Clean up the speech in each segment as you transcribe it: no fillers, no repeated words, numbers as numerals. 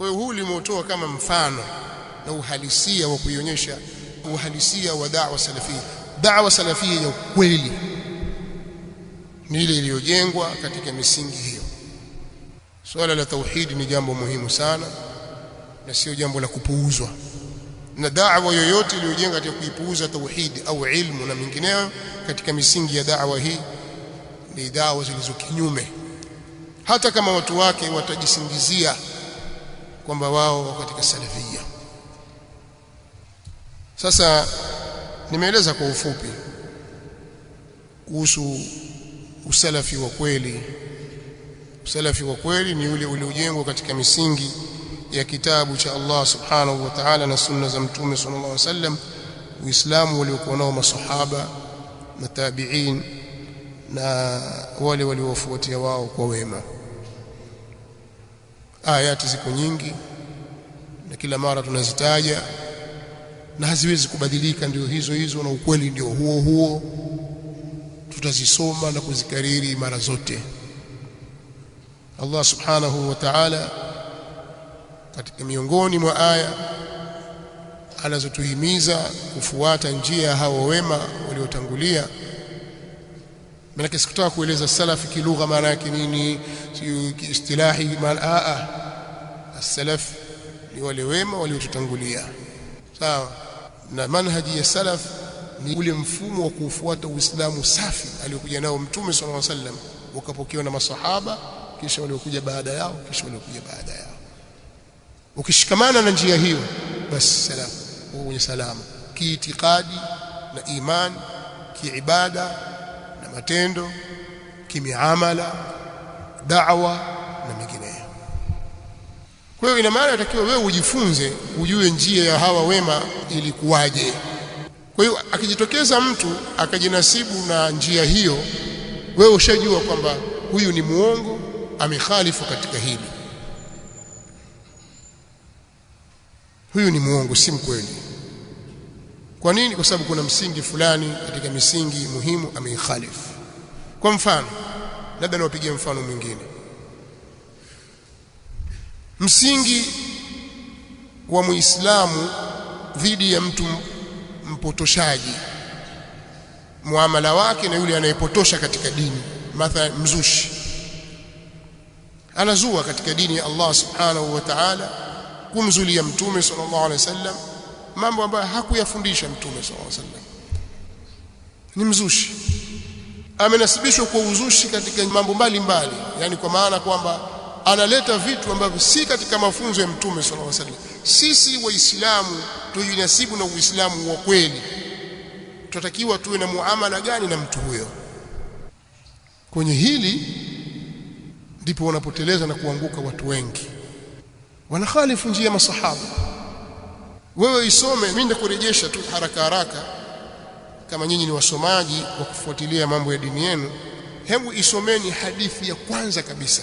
Kwa hiyo huu limeotoa kama mfano na uhalisia wa kuionyesha uhalisia wa da'wa salafia. Da'wa salafia ya ukweli ni ile iliyojengwa katika misingi hiyo. Swala la tauhid ni jambo muhimu sana na sio jambo la kupuuzwa. Na da'wa yoyote iliyojenga katika kuipuuza tauhid au ilmu na mingineyo katika misingi ya da'wa hii ni da'wa zilizo kinyume, hata kama watu wake watajisingizia kwamba wao wako katika salafia. Sasa nimeeleza kwa ufupi kuhusu usalafi wa kweli. Usalafi wa kweli ni ule uliojengwa katika misingi ya kitabu cha Allah subhanahu wa ta'ala na sunna za mtume sallallahu alaihi wasallam, Uislamu waliokuwa nao masahaba na tabi'in na wale waliofuatia wao kwa wema. Ayati ziko nyingi na kila mara tunazitaja na haziwezi kubadilika, ndio hizo hizo na ukweli ndio huo huo. Tutazisoma na kuzikariri mara zote. Allah subhanahu wa ta'ala katika miongoni mwa aya anazotuhimiza kufuata njia ya hao wema waliotangulia. Maana sikutaka kueleza salafi kilugha maana yake nini, kiistilahi maana as-salaf ni wale wema waliotutangulia. Sawa? Na manhaji ya salaf ni ule mfumo wa kufuata Uislamu safi aliokuja nao Mtume sallallahu alaihi wasallam, ukapokewa na masahaba, kisha waliokuja baada yao, kisha waliokuja baada yao. Ukishikamana na njia hiyo, basi salam, uwe salama kiitikadi na imani, kiibada na matendo, kimiamala, da'wa na mengineyo. Kwa hiyo ina maana inatakiwa wewe ujifunze, ujue njia ya hawa wema ilikuwaje. Kwa hiyo akijitokeza mtu akajinasibu na njia hiyo, wewe ushajua kwamba huyu ni muongo, amekhalifu katika hili. Huyu ni muongo, si mkweli. Kwa nini? Kwa sababu kuna msingi fulani katika misingi muhimu ameikhalifu. Kwa mfano, labda niwapigie mfano mwingine. Msingi wa Muislamu dhidi ya mtu mpotoshaji, muamala wake na yule anayepotosha katika dini, mathalan mzushi anazua katika dini ya Allah subhanahu wa ta'ala, kumzulia mtume sallallahu alaihi wasallam mambo ambayo hakuyafundisha mtume sallallahu alaihi wasallam, ni mzushi, amenasibishwa kwa uzushi katika mambo mbalimbali, yani kwa maana kwamba analeta vitu ambavyo si katika mafunzo ya mtume sallallahu alaihi wasallam. Sisi waislamu tujinasibu na uislamu wa kweli, tunatakiwa tuwe na muamala gani na mtu huyo? Kwenye hili ndipo wanapoteleza na kuanguka watu wengi, wanakhalifu njia ya masahaba. Wewe isome, mimi nitakurejesha tu haraka haraka, kama nyinyi ni wasomaji wa kufuatilia mambo ya dini yenu, hebu isomeni hadithi ya kwanza kabisa,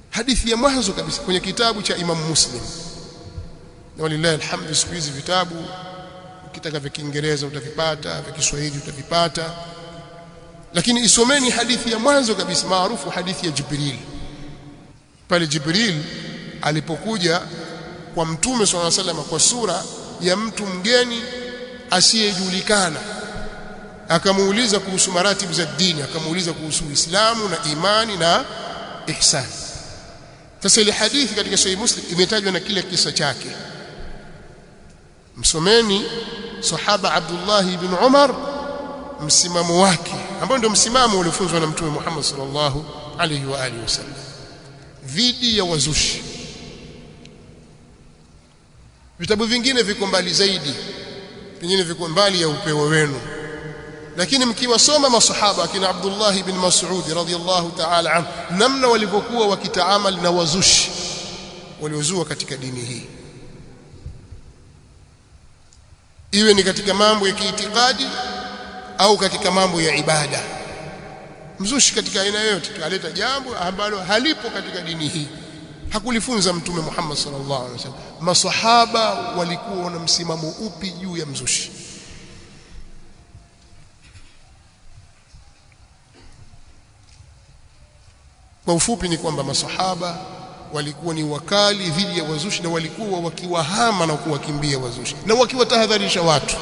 hadithi ya mwanzo kabisa kwenye kitabu cha Imam Muslim. Na walillahi alhamdu, siku hizi vitabu ukitaka vya Kiingereza utavipata, vya Kiswahili utavipata, lakini isomeni hadithi ya mwanzo kabisa maarufu, hadithi ya Jibril. Pale Jibril alipokuja kwa mtume sallallahu alaihi wasallam kwa sura ya mtu mgeni asiyejulikana, akamuuliza kuhusu maratibu za dini, akamuuliza kuhusu Uislamu na imani na ihsan. Sasa ile hadithi katika Sahih Muslim imetajwa na kile kisa chake. Msomeni sahaba Abdullah ibn Umar, msimamo wake ambao ndio msimamo uliofunzwa na mtume Muhammad sallallahu alaihi wa alihi wasallam dhidi ya wazushi. Vitabu vingine viko mbali zaidi, vingine viko mbali ya upeo wenu, lakini mkiwasoma masahaba akina Abdullah ibn Mas'ud radhiyallahu ta'ala anhu, namna walivyokuwa wakitaamali na wazushi waliozua katika dini hii, iwe ni katika mambo ya kiitikadi au katika mambo ya ibada. Mzushi katika aina yote aleta jambo ambalo halipo katika dini hii, hakulifunza mtume Muhammad sallallahu alaihi wasallam. Masahaba walikuwa na msimamo upi juu ya mzushi? Kwa ufupi ni kwamba masahaba walikuwa ni wakali dhidi ya wazushi, na walikuwa wakiwahama na kuwakimbia wazushi na wakiwatahadharisha watu.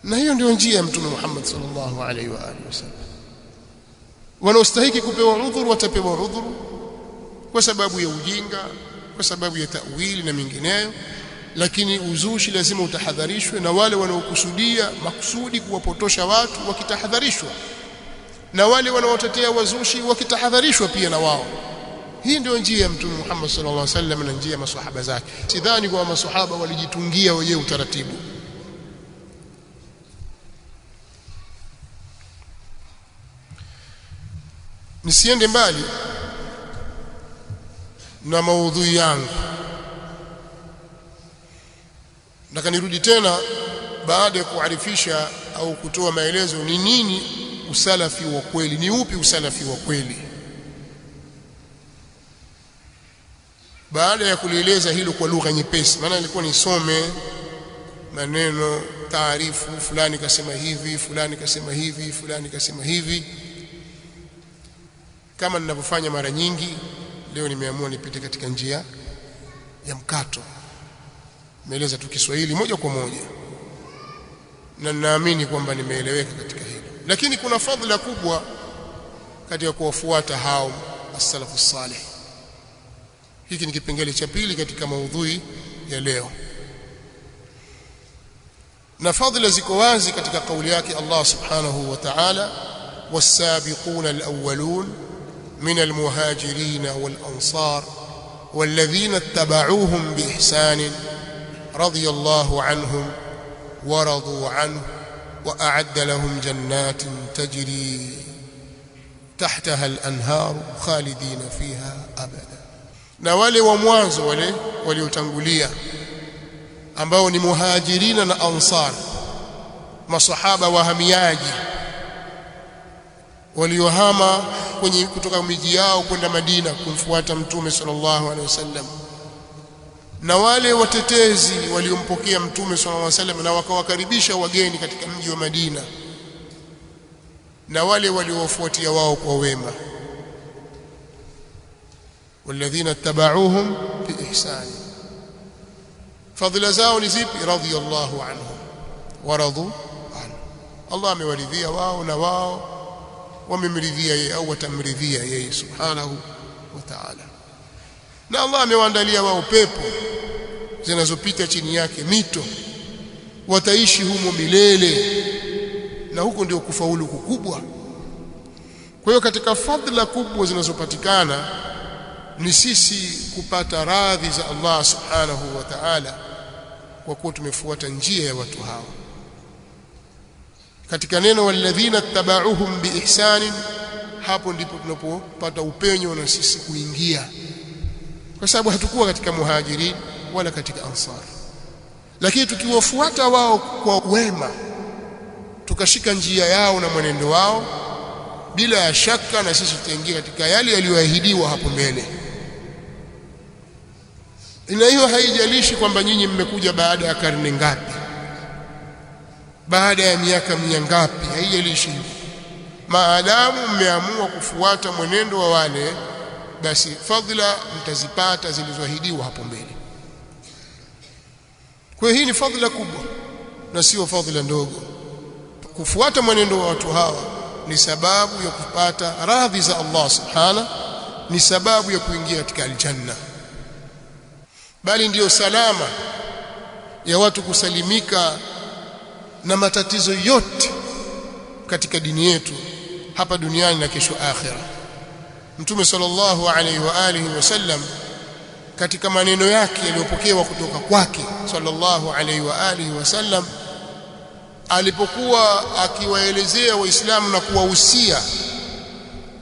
Na hiyo ndio njia ya Mtume Muhammad sallallahu alaihi wa alihi wasallam. Wanaostahili kupewa udhuru watapewa udhuru kwa sababu ya ujinga, kwa sababu ya ta'wili na mingineyo, lakini uzushi lazima utahadharishwe, na wale wanaokusudia makusudi kuwapotosha watu wakitahadharishwa, na wale wanaotetea wazushi wakitahadharishwa pia na wao. Hii ndio njia ya Mtume Muhammad sallallahu alaihi wasallam na njia ya maswahaba zake. Sidhani kwa maswahaba walijitungia wenyewe utaratibu. Nisiende mbali na maudhui yangu, nataka nirudi tena baada ya kuarifisha au kutoa maelezo ni nini usalafi wa kweli, ni upi usalafi wa kweli. Baada ya kulieleza hilo kwa lugha nyepesi, maana nilikuwa nisome maneno taarifu, fulani kasema hivi, fulani kasema hivi, fulani kasema hivi, kama ninavyofanya mara nyingi. Leo nimeamua nipite katika njia ya mkato, nimeeleza tu Kiswahili moja kwa moja, na ninaamini kwamba nimeeleweka katika hilo. Lakini kuna fadhila kubwa katika kuwafuata hao as-salafu salih. Hiki ni kipengele cha pili katika maudhui ya leo, na fadhila ziko wazi katika kauli yake Allah subhanahu wa ta'ala, was-sabiquna al-awwalun من المهاجرين والأنصار والذين اتبعوهم بإحسان رضي الله عنهم ورضوا عنه وأعد لهم جنات تجري تحتها الأنهار خالدين فيها أبدا. na wale wa mwanzo wale waliotangulia ambao ni muhajirina na ansar, masahaba wahamiaji waliohama kutoka miji yao kwenda Madina kumfuata Mtume sallallahu alaihi wasallam, na wale watetezi waliompokea Mtume sallallahu alaihi wasallam na wakawakaribisha wageni katika mji wa Madina, na wale waliowafuatia wao kwa wema, walladhina tabauhum biihsan. Fadhila zao ni zipi? Radiyallahu anhum wa radu anhu. Allah amewaridhia wao na wao wamemridhia yeye au watamridhia yeye subhanahu wa ta'ala. Na Allah amewaandalia wao pepo zinazopita chini yake mito, wataishi humo milele, na huko ndio kufaulu kukubwa. Kwa hiyo katika fadhila kubwa zinazopatikana ni sisi kupata radhi za Allah subhanahu wa ta'ala kwa kuwa tumefuata njia ya watu hawa. Katika neno walladhina tabauhum biihsan, hapo ndipo tunapopata upenyo na sisi kuingia, kwa sababu hatukuwa katika muhajirin wala katika ansar. Lakini tukiwafuata wao kwa wema, tukashika njia yao na mwenendo wao, bila ya shaka na sisi tutaingia katika yale yaliyoahidiwa hapo mbele. Ina hiyo haijalishi kwamba nyinyi mmekuja baada ya karne ngapi, baada ya miaka mingapi, haijalishi. Maadamu mmeamua kufuata mwenendo wa wale, basi fadhila mtazipata zilizoahidiwa hapo mbele. Kwa hiyo hii ni fadhila kubwa na sio fadhila ndogo. Kufuata mwenendo wa watu hawa ni sababu ya kupata radhi za Allah subhanahu, ni sababu ya kuingia katika aljanna, bali ndiyo salama ya watu kusalimika na matatizo yote katika dini yetu hapa duniani na kesho akhira. Mtume sallallahu alaihi wa alihi wasallam katika maneno yake yaliyopokewa kutoka kwake sallallahu alaihi wa alihi wasallam, alipokuwa akiwaelezea waislamu na kuwahusia,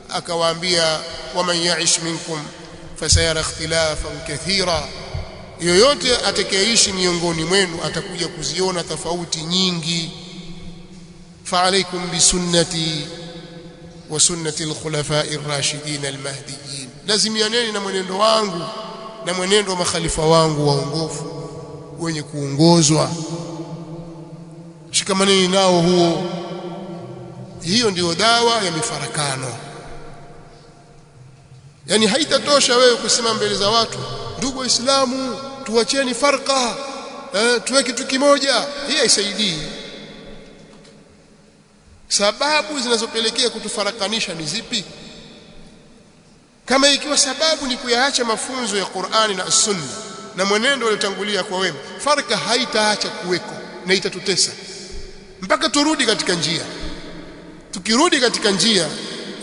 akawaambia, waman ya'ish minkum fasayara ikhtilafan kathira, yoyote atakayeishi miongoni mwenu atakuja kuziona tofauti nyingi. Fa alaykum bi sunnati wa sunnati al-khulafa'i ar-rashidin al-mahdiyyin, lazimianeni na mwenendo wangu na mwenendo wa makhalifa wangu waongofu wenye kuongozwa, shikamaneni nao huo. Hiyo ndio dawa ya mifarakano. Yani haitatosha wewe kusema mbele za watu, ndugu waislamu tuacheni farqa, tuwe kitu kimoja. Hii haisaidii. Sababu zinazopelekea kutufarakanisha ni zipi? Kama ikiwa sababu ni kuyaacha mafunzo ya Qur'ani na Sunna na mwenendo uliotangulia kwa wema, farqa haitaacha kuweko na itatutesa mpaka turudi katika njia. Tukirudi katika njia,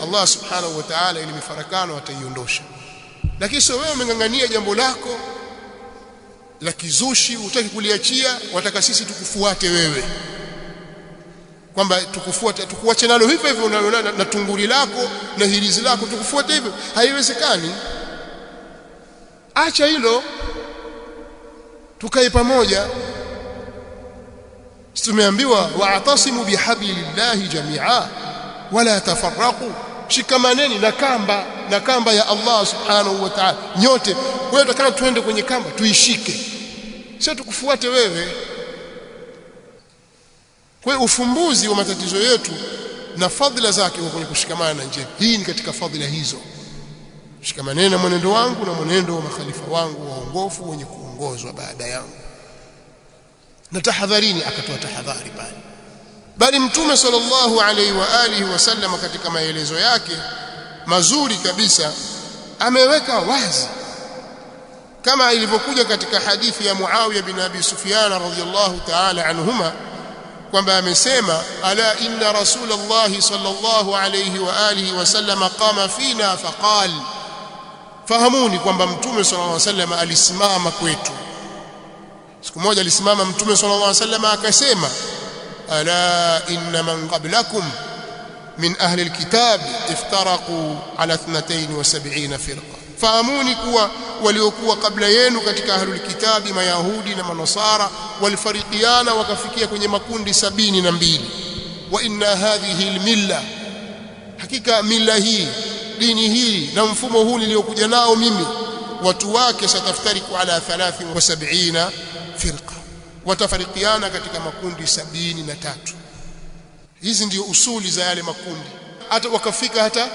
Allah subhanahu wa ta'ala ile mifarakano ataiondosha. Lakini sio wewe umengangania jambo lako la kizushi, utaki kuliachia, wataka sisi tukufuate wewe, kwamba tukufuate, tukuache nalo hivyo hivyo na tunguri lako na hirizi lako, tukufuate hivyo. Haiwezekani. Acha hilo, tukae pamoja. Tumeambiwa wa'tasimu bihablillahi jami'a wala tafarraqu, shikamaneni na kamba ya Allah subhanahu wa ta'ala nyote. Wewe utakana tuende kwenye kamba tuishike, sio tukufuate wewe. Kwa ufumbuzi wa matatizo yetu na fadhila zake kwa kwenye kushikamana na njia hii, ni katika fadhila hizo. Shikamaneni na mwenendo wangu na mwenendo wa makhalifa wangu waongofu wenye kuongozwa baada yangu, na tahadharini. Akatoa tahadhari pale. Bali Mtume sallallahu alaihi wa alihi wasallam katika maelezo yake mazuri kabisa ameweka wazi, kama ilivyokuja katika hadithi ya Muawiya bin Abi Sufyan radhiyallahu ta'ala anhuma, kwamba amesema ala inna Rasulullah sallallahu alaihi wa alihi wasallam qama fina faqal, fahamuni kwamba Mtume sallallahu alaihi wasallam alisimama kwetu. Siku moja alisimama Mtume sallallahu alaihi wasallam akasema, ala inna man qablakum min ahli alkitab iftaraqu ala 72 firqa, fahamuni kuwa waliokuwa kabla yenu katika ahli alkitabi, mayahudi na manasara, walifarikiana wakafikia kwenye makundi 72. Wa inna hadhihi almilla, hakika mila hii, dini hii na mfumo huu niliokuja nao mimi, watu wake sataftariku ala 73 firqa, watafarikiana katika makundi 73. Hizi ndio usuli za yale makundi, hata wakafika hata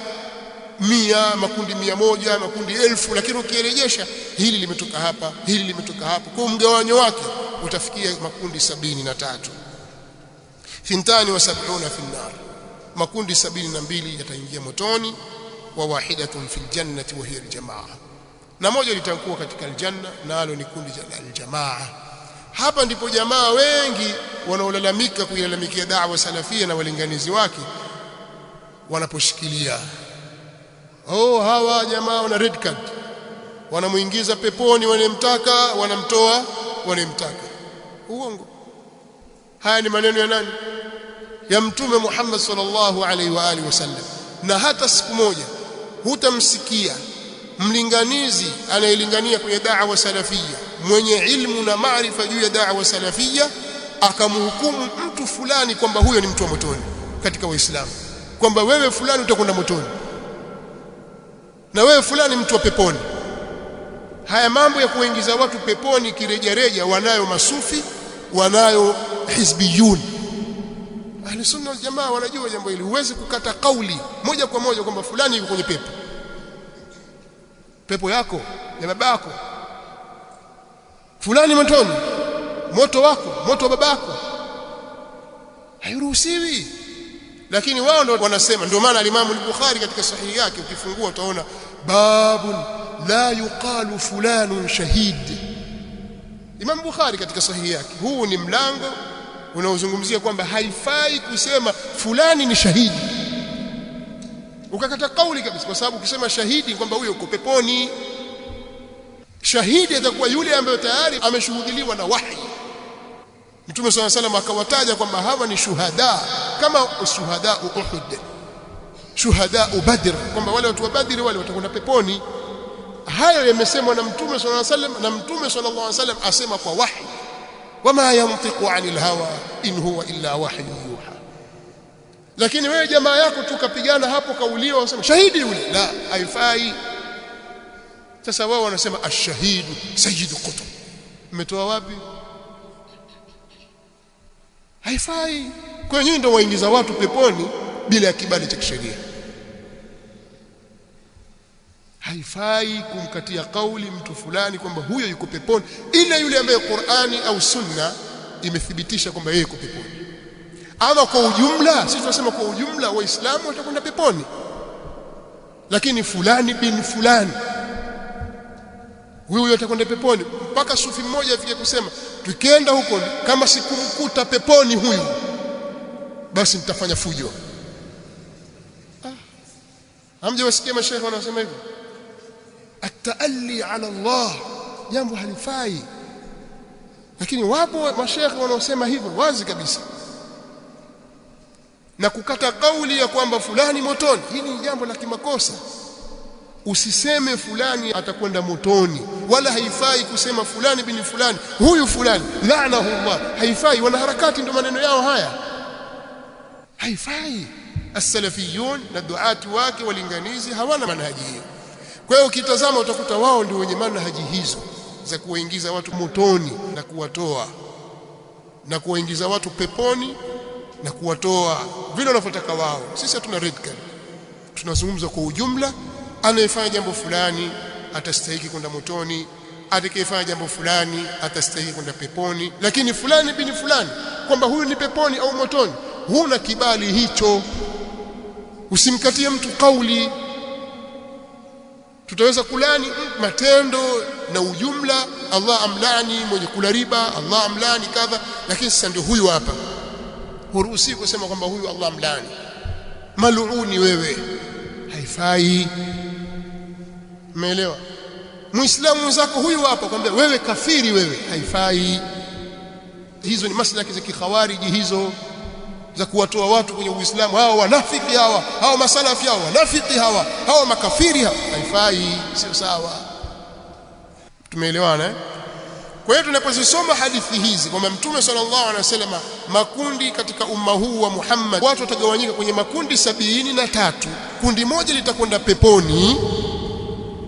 100, makundi 100, makundi 1000, lakini ukirejesha hili limetoka hapa, hili limetoka hapa, kwa mgawanyo wake utafikia makundi 73. 72 fi an-nar, makundi 72 yataingia motoni, wa wahidatun fil jannati wa hiya al-jamaa, na moja litakuwa katika aljanna, nalo ni kundi la aljamaa. Hapa ndipo jamaa wengi wanaolalamika kuilalamikia da'wa salafia na walinganizi wake wanaposhikilia, hawa jamaa wana red card, wanamuingiza peponi wanemtaka, wanamtoa wanemtaka. Uongo. Haya ni maneno ya nani? Ya Mtume Muhammad sallallahu alaihi wa alihi wasallam. Na hata siku moja hutamsikia mlinganizi anayelingania kwenye da'wa salafia mwenye ilmu na maarifa juu ya da'wa salafia akamhukumu mtu fulani kwamba huyo ni mtu wa motoni katika Waislamu, kwamba wewe fulani utakwenda motoni na wewe fulani mtu wa peponi. Haya mambo ya kuingiza watu peponi kirejareja wanayo masufi, wanayo hizbiyun. Ahli sunna wal jamaa wanajua jambo hili. Huwezi kukata kauli moja kwa moja kwamba fulani yuko kwenye pepo yako ya babako, fulani motoni, moto wako, moto wa babako, hairuhusiwi. Lakini wao ndio wanasema. Ndio maana Imam al-Bukhari katika sahihi yake ukifungua utaona babun la yuqalu fulanun shahid. Imam Bukhari katika sahihi yake, huu ni mlango unaozungumzia kwamba haifai kusema fulani ni shahidi, ukakata kauli kabisa, kwa sababu ukisema shahidi kwamba huyo uko peponi. Shahidi atakuwa yule ambaye tayari ameshuhudiliwa na wahi. Mtume swalla salam akawataja kwamba hawa ni shuhada, kama shuhada Uhud, shuhada Badr, kwamba wale watu wa Badr wale watakwenda peponi. Hayo yamesemwa na Mtume swalla salam, na Mtume sallallahu alaihi wasallam asema kwa wahi, wama yantiqu anil hawa in huwa illa wahyu yuha. Lakini wewe jamaa yako tukapigana hapo kauliwa, unasema shahidi yule, la, haifai. Sasa wao wanasema ash-shahidu sayyidu qutb. Umetoa wapi? Haifai. Kwa hiyo ndio waingiza watu peponi bila ya kibali cha kisheria. haifai kumkatia kauli mtu fulani kwamba huyo yuko peponi ila yule ambaye Qur'ani au Sunna imethibitisha kwamba yeye yuko peponi. Ama kwa ujumla, sisi tunasema kwa ujumla waislamu watakwenda peponi, lakini fulani bin fulani huyo atakwenda peponi. Mpaka sufi mmoja afike kusema tukienda huko kama sikumkuta peponi huyu basi nitafanya fujo. Hamjawasikia mashaikh wanasema hivyo? At-ta'alli ala Allah jambo halifai, lakini wapo mashaikh wanaosema hivyo wazi kabisa, na kukata kauli ya kwamba fulani motoni. Hili ni jambo la kimakosa. Usiseme fulani atakwenda motoni, wala haifai kusema fulani bin fulani huyu fulani laanahu Allah. Haifai. Wanaharakati ndio maneno yao haya, haifai. As-salafiyun na duati wake walinganizi hawana manhaji hiyo. Kwa hiyo ukitazama utakuta wao ndio wenye manhaji hizo za kuwaingiza watu motoni na kuwatoa, na kuwaingiza watu peponi na kuwatoa vile wanavyotaka wao. Sisi hatuna red card, tunazungumza kwa ujumla. Anayefanya jambo fulani atastahili kwenda motoni, atakayefanya jambo fulani atastahili kwenda peponi. Lakini fulani bin fulani kwamba huyu ni peponi au motoni, huna kibali hicho. Usimkatie mtu kauli. Tutaweza kulani matendo na ujumla, Allah amlani mwenye kula riba, Allah amlani kadha, lakini sasa ndio huyu hapa huruhusi kusema kwamba huyu Allah amlani, maluuni wewe, haifai. Umeelewa? Muislamu mwenzako huyu hapa kwambia wewe kafiri, wewe, haifai. Hizo ni maslaki za kikhawariji hizo, za kuwatoa watu kwenye Uislamu. Hao wanafiki hao masalafi hao wanafiki hao makafiri haifai, sio sawa. Tumeelewana eh? Kwa hiyo tunapozisoma hadithi hizi kwamba Mtume sallallahu alaihi wasallam, makundi katika umma huu wa Muhammad, watu watagawanyika kwenye makundi 73. Kundi moja litakwenda peponi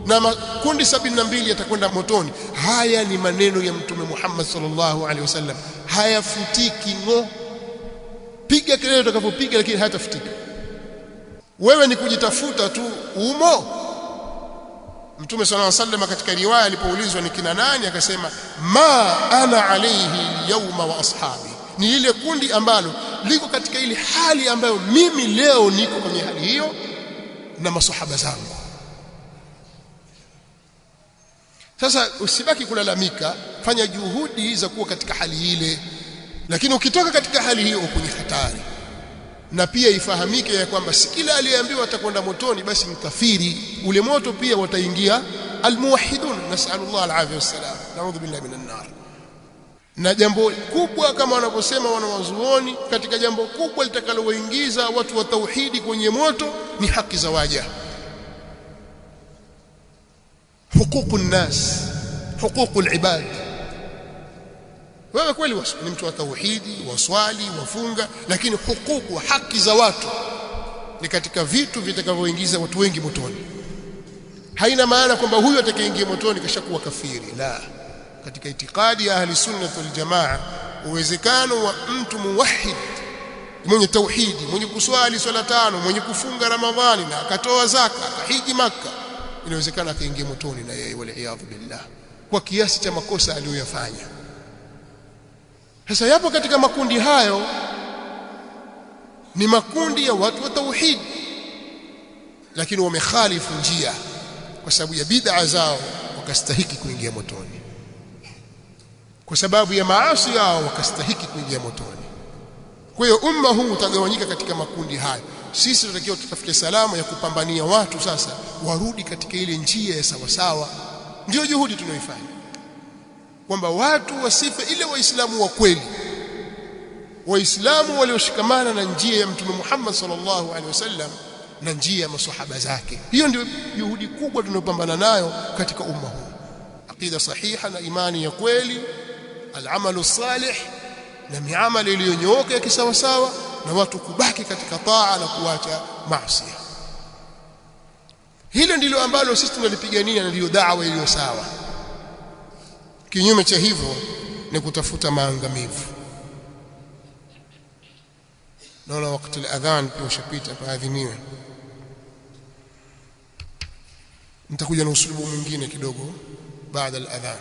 na makundi 72 yatakwenda motoni. Haya ni maneno ya Mtume Muhammad sallallahu alaihi wasallam, hayafutiki ngo. Piga kelele utakapopiga, lakini hayatafutika. Wewe ni kujitafuta tu umo. Mtume sallallahu alaihi wasallam katika riwaya alipoulizwa ni kina nani, akasema ma ana alayhi yawma wa ashabi, ni ile kundi ambalo liko katika ile hali ambayo mimi leo niko kwenye hali hiyo na masahaba zangu. Sasa usibaki kulalamika, fanya juhudi za kuwa katika hali ile. Lakini ukitoka katika hali hiyo kwenye hatari. Na pia ifahamike ya kwamba si kila aliyeambiwa atakwenda motoni basi mkafiri. Ule moto pia wataingia almuwahhidun, nasallallahu alaihi wasallam, naudhu billahi minan nar. Na jambo kubwa kama wanavyosema wanawazuoni, katika jambo kubwa litakalowaingiza watu wa tauhidi kwenye moto ni haki za waja, huququn nas, huququl ibad. Wewe kweli ni mtu wa tauhidi, waswali, wafunga, lakini hukuku, haki za watu ni katika vitu vitakavyoingiza watu wengi motoni. Haina maana kwamba huyu atakayeingia motoni kashakuwa kafiri, la. Katika itikadi ya ahli sunna wal jamaa, uwezekano wa mtu muwahhid, mwenye tauhidi, mwenye kuswali swala 5, mwenye kufunga Ramadhani na akatoa zaka, akahiji Makka, inawezekana akaingia motoni na yeye, wal iyadhu billah, kwa kiasi cha makosa aliyoyafanya. Sasa yapo katika makundi hayo ni makundi ya watu wa tauhid, lakini wamekhalifu njia kwa sababu ya bid'a zao, wakastahiki kuingia motoni. Kwa sababu ya maasi yao wakastahiki kuingia motoni. Kwa hiyo umma huu utagawanyika katika makundi hayo. Sisi tunatakiwa tutafute salama ya kupambania watu sasa warudi katika ile njia ya sawa sawa. Ndio juhudi tunayoifanya, kwamba watu wasife ile waislamu wa kweli, waislamu walioshikamana na njia ya Mtume Muhammad sallallahu alaihi wasallam na njia ya maswahaba zake. Hiyo ndio juhudi kubwa tunayopambana nayo katika umma huu. Aqida sahiha na imani ya kweli, al-amalu salih na miamala iliyonyooka ya kisawa sawa, na watu kubaki katika taa na kuacha maasi. Hilo ndilo ambalo sisi tunalipigania na ndio da'wa iliyo sawa. Kinyume cha hivyo ni kutafuta maangamivu. Naona wakati al-adhan pia ushapita, paadhiniwe. nitakuja na usulubu mwingine kidogo baada al-adhan.